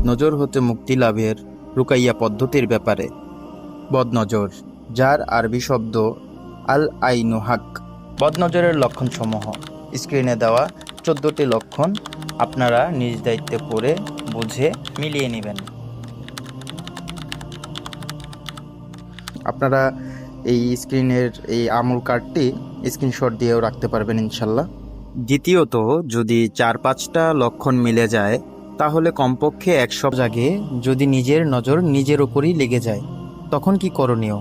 বদনজর হতে মুক্তি লাভের রুকাইয়া পদ্ধতির ব্যাপারে। বদনজর, যার আরবি শব্দ আল আইনু হাক। বদনজরের লক্ষণসমূহ স্ক্রিনে দেওয়া 14টি লক্ষণ আপনারা নিজ দায়িত্বে পড়ে বুঝে মিলিয়ে নেবেন। আপনারা এই স্ক্রিনের এই আমল কার্ডটি স্ক্রিনশট দিয়েও রাখতে পারবেন ইনশাল্লাহ। দ্বিতীয়ত, যদি 4-5টা লক্ষণ মিলে যায় তাহলে কমপক্ষে 100 জাগে যদি নিজের নজর নিজের ওপরই লেগে যায়, তখন কি করণীয়?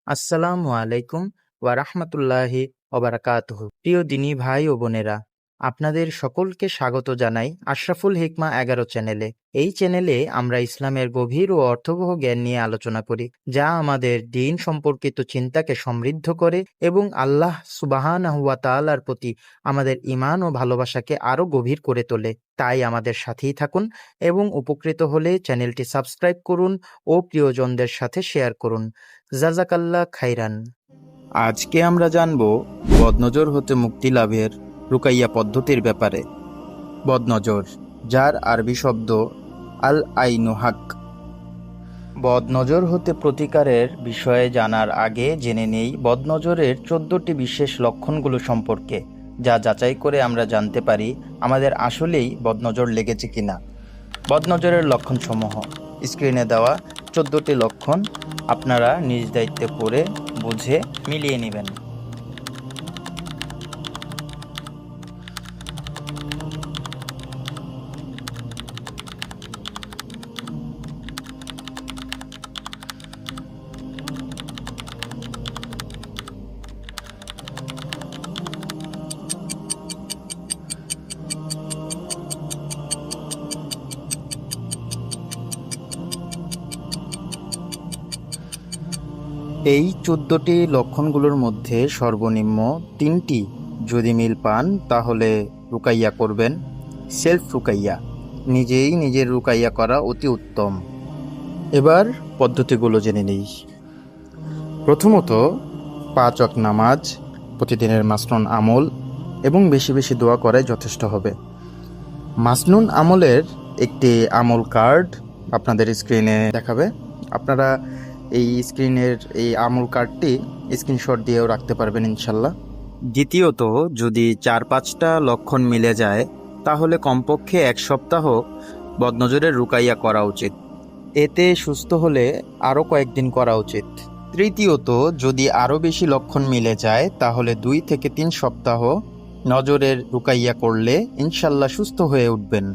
আসসালামু আলাইকুম ওয়া রাহমাতুল্লাহি ওয়া বারাকাতুহু। প্রিয় দিনী ভাই ও বোনেরা, আপনাদের সকলকে স্বাগত জানাই আশরাফুল হিকমা 11 চ্যানেলে। এই চ্যানেলে আমরা ইসলামের গভীর ও অর্থবহ জ্ঞান নিয়ে আলোচনা করি, যা আমাদের দ্বীন সম্পর্কিত চিন্তাকে সমৃদ্ধ করে এবং আল্লাহ সুবহানাহু ওয়া তাআলার প্রতি আমাদের ঈমান ও ভালোবাসাকে আরও গভীর করে তোলে। তাই আমাদের সাথেই থাকুন এবং উপকৃত হলে চ্যানেলটি সাবস্ক্রাইব করুন ও প্রিয়জনদের সাথে শেয়ার করুন। জাযাকাল্লাহ খাইরান। আজকে আমরা জানব বদনজর হতে মুক্তি লাভের রুকাইয়া পদ্ধতির ব্যাপারে। বদনজর, যার আরবি শব্দ আল আইনু হাক। বদনজর হতে প্রতিকারের বিষয়ে জানার আগে জেনে নেই বদনজরের 14টি বিশেষ লক্ষণগুলো সম্পর্কে, যা যাচাই করে আমরা জানতে পারি আমাদের আসলেই বদনজর লেগেছে কিনা। বদনজরের লক্ষণসমূহ স্ক্রিনে দেওয়া 14টি লক্ষণ আপনারা নিজ দায়িত্বে পড়ে বুঝে মিলিয়ে নেবেন। এই 14টি লক্ষণগুলোর মধ্যে সর্বনিম্ন 3টি যদি মিল পান তাহলে রুকাইয়া করবেন। সেলফ রুকাইয়া, নিজেই নিজের রুকাইয়া করা অতি উত্তম। এবার পদ্ধতিগুলো জেনে নিই। প্রথমত, 5 ওয়াক্ত নামাজ, প্রতিদিনের মাসনুন আমল এবং বেশি বেশি দোয়া করাই যথেষ্ট হবে। মাসনুন আমলের একটি আমল কার্ড আপনাদের স্ক্রিনে দেখাবে। আপনারা এই স্ক্রিনের এই আমল কার্ডটি স্ক্রিনশট দিয়েও রাখতে পারবেন ইনশাল্লাহ। দ্বিতীয়ত, যদি 4-5টা লক্ষণ মিলে যায় তাহলে কমপক্ষে 1 সপ্তাহ বদনজরের রুকাইয়া করা উচিত। এতে সুস্থ হলে আরও কয়েকদিন করা উচিত। তৃতীয়ত, যদি আরও বেশি লক্ষণ মিলে যায় তাহলে 2 থেকে 3 সপ্তাহ নজরের রুকাইয়া করলে ইনশাল্লাহ সুস্থ হয়ে উঠবেন।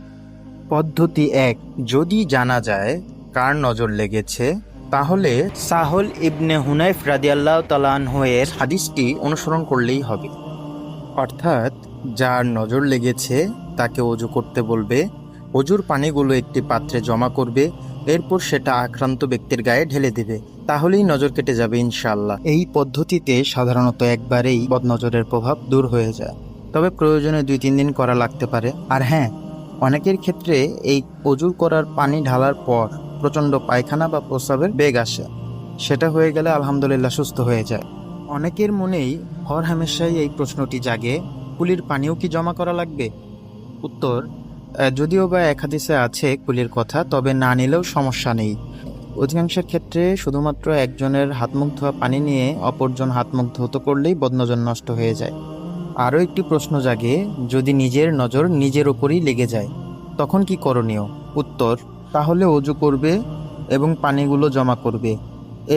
পদ্ধতি 1, যদি জানা যায় কার নজর লেগেছে তাহলে সাহল ইবনে হুনাইফ রাদিয়াল্লাহু তাআলা আনহু এর হাদিসটি অনুসরণ করলেই হবে। অর্থাৎ যার নজর লেগেছে তাকে ওযু করতে বলবে, ওযুর পানিগুলো একটি পাত্রে জমা করবে, এরপর সেটা আক্রান্ত ব্যক্তির গায়ে ঢেলে দেবে, তাহলেই নজর কেটে যাবে ইনশাআল্লাহ। এই পদ্ধতিতে সাধারণত একবারেই বদনজরের প্রভাব দূর হয়ে যায়, তবে প্রয়োজনে 2-3 দিন করা লাগতে পারে। আর হ্যাঁ, অনেকের ক্ষেত্রে এই ওযু করার পানি ঢালার পর প্রচণ্ড পায়খানা বা প্রস্রাবের বেগ আসে, সেটা হয়ে গেলে আলহামদুলিল্লাহ সুস্থ হয়ে যায়। অনেকের মনেই হর হামেশাই এই প্রশ্নটি জাগে, কুলির পানিও কি জমা করা লাগবে? উত্তর, যদিও বা এক হাদিসে আছে কুলির কথা, তবে না নিলেও সমস্যা নেই। অধিকাংশের ক্ষেত্রে শুধুমাত্র একজনের হাতমুখ ধোয়া পানি নিয়ে অপরজন হাতমুখ ধৌত করলেই বদনজর নষ্ট হয়ে যায়। আরও একটি প্রশ্ন জাগে, যদি নিজের নজর নিজের ওপরই লেগে যায় তখন কি করণীয়? উত্তর, তাহলে ওযু করবে এবং পানিগুলো জমা করবে,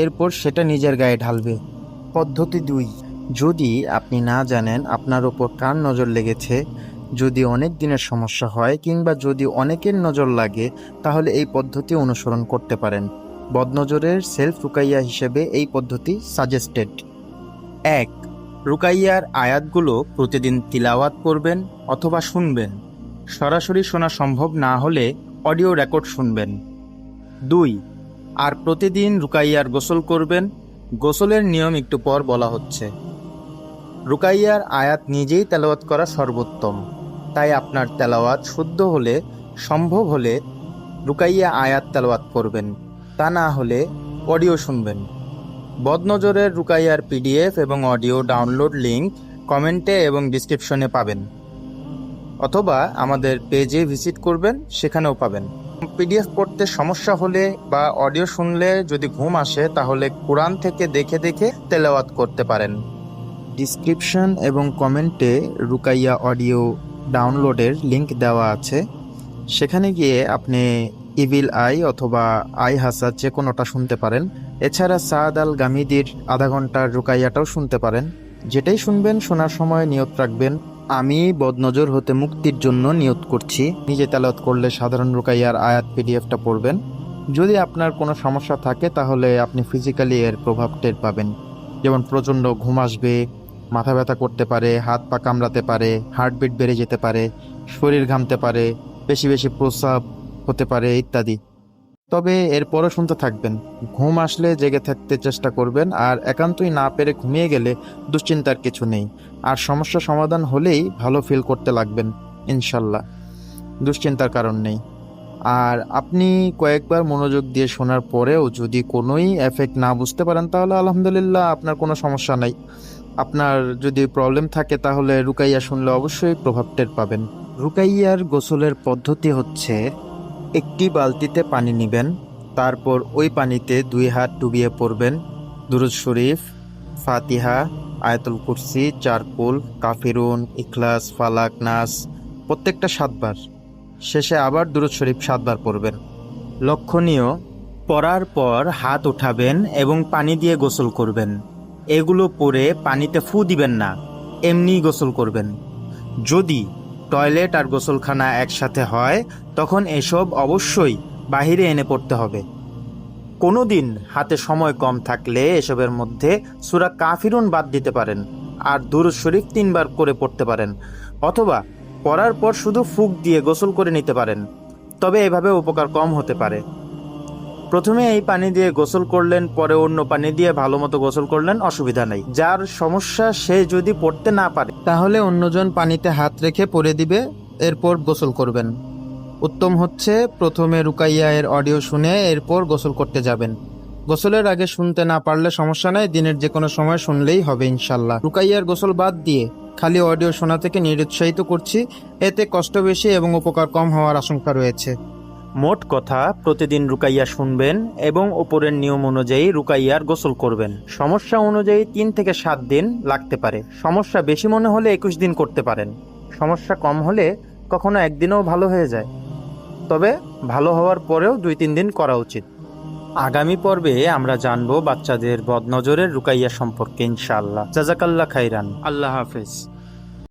এরপর সেটা নিজের গায়ে ঢালবে। পদ্ধতি 2, যদি আপনি না জানেন আপনার ওপর কার নজর লেগেছে, যদি অনেক দিনের সমস্যা হয় কিংবা যদি অনেকের নজর লাগে তাহলে এই পদ্ধতি অনুসরণ করতে পারেন। বদনজরের সেলফ রুকাইয়া হিসেবে এই পদ্ধতি সাজেস্টেড। 1, রুকাইয়ার আয়াতগুলো প্রতিদিন তিলাওয়াত করবেন অথবা শুনবেন। সরাসরি শোনা সম্ভব না হলে অডিও রেকর্ড শুনবেন। 2, আর প্রতিদিন রুকাইয়ার গোসল করবেন। গোসলের নিয়ম একটু পর বলা হচ্ছে। রুকাইয়ার আয়াত নিজেই তেলাওয়াত করা সর্বোত্তম। তাই আপনার তেলাওয়াত শুদ্ধ হলে, সম্ভব হলে রুকাইয়া আয়াত তেলাওয়াত করবেন, তা না হলে অডিও শুনবেন। বদনজরের রুকাইয়ার পিডিএফ এবং অডিও ডাউনলোড লিংক কমেন্টে এবং ডিসক্রিপশনে পাবেন, অথবা আমাদের পেজে ভিজিট করবেন, সেখানেও পাবেন। পিডিএফ পড়তে সমস্যা হলে বা অডিও শুনলে যদি ঘুম আসে, তাহলে কোরআন থেকে দেখে দেখে তেলাওয়াত করতে পারেন। ডিসক্রিপশন এবং কমেন্টে রুকাইয়া অডিও ডাউনলোডের লিংক দেওয়া আছে, সেখানে গিয়ে আপনি ইভিল আই অথবা আই হাসাদ যে কোনোটা শুনতে পারেন। এছাড়া সাদ আল গামিদির আধা ঘন্টার রুকাইয়াটাও শুনতে পারেন। যেটাই শুনবেন, শোনার সময় নিয়ত রাখবেন, আমি বদনজর হতে মুক্তির জন্য নিয়ত করছি। নিজে তেলাওয়াত করলে সাধারণ রুকাইয়ার আয়াত পিডিএফটা পড়বেন। যদি আপনার কোনো সমস্যা থাকে তাহলে আপনি ফিজিক্যালি এর প্রভাব টের পাবেন, যেমন প্রচণ্ড ঘুম আসবে, মাথা ব্যথা করতে পারে, হাত পা কামড়াতে পারে, হার্টবিট বেড়ে যেতে পারে, শরীর ঘামতে পারে, বেশি বেশি প্রস্রাব হতে পারে ইত্যাদি। তবে এরপরও শুনতে থাকবেন। ঘুম আসলে জেগে থাকতে চেষ্টা করবেন, আর একান্তই না পেরে ঘুমিয়ে গেলে দুশ্চিন্তার কিছু নেই, আর সমস্যা সমাধান হলেই ভালো ফিল করতে লাগবেন ইনশাল্লাহ, দুশ্চিন্তার কারণ নেই। আর আপনি কয়েকবার মনোযোগ দিয়ে শোনার পরেও যদি কোনোই এফেক্ট না বুঝতে পারেন, তাহলে আলহামদুলিল্লাহ আপনার কোনো সমস্যা নাই। আপনার যদি প্রবলেম থাকে তাহলে রুকাইয়া শুনলে অবশ্যই প্রভাব টের পাবেন। রুকাইয়ার গোসলের পদ্ধতি হচ্ছে, একটি বালতিতে পানি নেবেন, তারপর ওই পানিতে 2 হাত ডুবিয়ে পড়বেন দুরূদ শরীফ, ফাতিহা, আয়াতুল কুরসি, 4 কুল, কাফিরুন, ইখলাস, ফালাক, নাস, প্রত্যেকটা 7 বার। শেষে আবার দুরূদ শরীফ 7 বার পড়বেন। লক্ষণীয়, পড়ার পর হাত উঠাবেন এবং পানি দিয়ে গোসল করবেন। এগুলো পরে পানিতে ফু দিবেন না, এমনিই গোসল করবেন। যদি টয়লেট আর গোসলখানা একসাথে হয়, তখন এসব অবশ্যই বাহিরে এনে পড়তে হবে। কোনো দিন হাতে সময় কম থাকলে এসবের মধ্যে সূরা কাফিরুন বাদ দিতে পারেন, আর দুরূদ শরীফ 3 বার করে পড়তে পারেন, অথবা পড়ার পর শুধু ফুঁক দিয়ে গোসল করে নিতে পারেন। তবে এভাবে উপকার কম হতে পারে। প্রথমে এই পানি দিয়ে গোসল করলেন, পরে অন্য পানি দিয়ে ভালো মতো গোসল করলেন, অসুবিধা নেই। যার সমস্যা সে যদি পড়তে না পারে, তাহলে অন্যজন পানিতে হাত রেখে পরে দিবে, এরপর গোসল করবেন। উত্তম হচ্ছে প্রথমে রুকাইয়া এর অডিও শুনে এরপর গোসল করতে যাবেন। গোসলের আগে শুনতে না পারলে সমস্যা নাই, দিনের যে কোনো সময় শুনলেই হবে ইনশাল্লাহ। রুকাইয়ার গোসল বাদ দিয়ে খালি অডিও শোনা থেকে নিরুৎসাহিত করছি, এতে কষ্ট বেশি এবং উপকার কম হওয়ার আশঙ্কা রয়েছে। মোট কথা, প্রতিদিন রুকাইয়া শুনবেন এবং উপরের নিয়ম অনুযায়ী রুকাইয়ার গোসল করবেন। সমস্যা অনুযায়ী 3 থেকে 7 দিন লাগতে পারে। সমস্যা বেশি মনে হলে 21 দিন করতে পারেন। সমস্যা কম হলে কখনো একদিনেও ভালো হয়ে যায়, তবে ভালো হওয়ার পরেও 2-3 দিন করা উচিত। আগামী পর্বে আমরা জানবো বাচ্চাদের বদনজরের রুকাইয়া সম্পর্কে ইনশাআল্লাহ। জাযাকাল্লাহ খাইরান। আল্লাহ হাফেজ।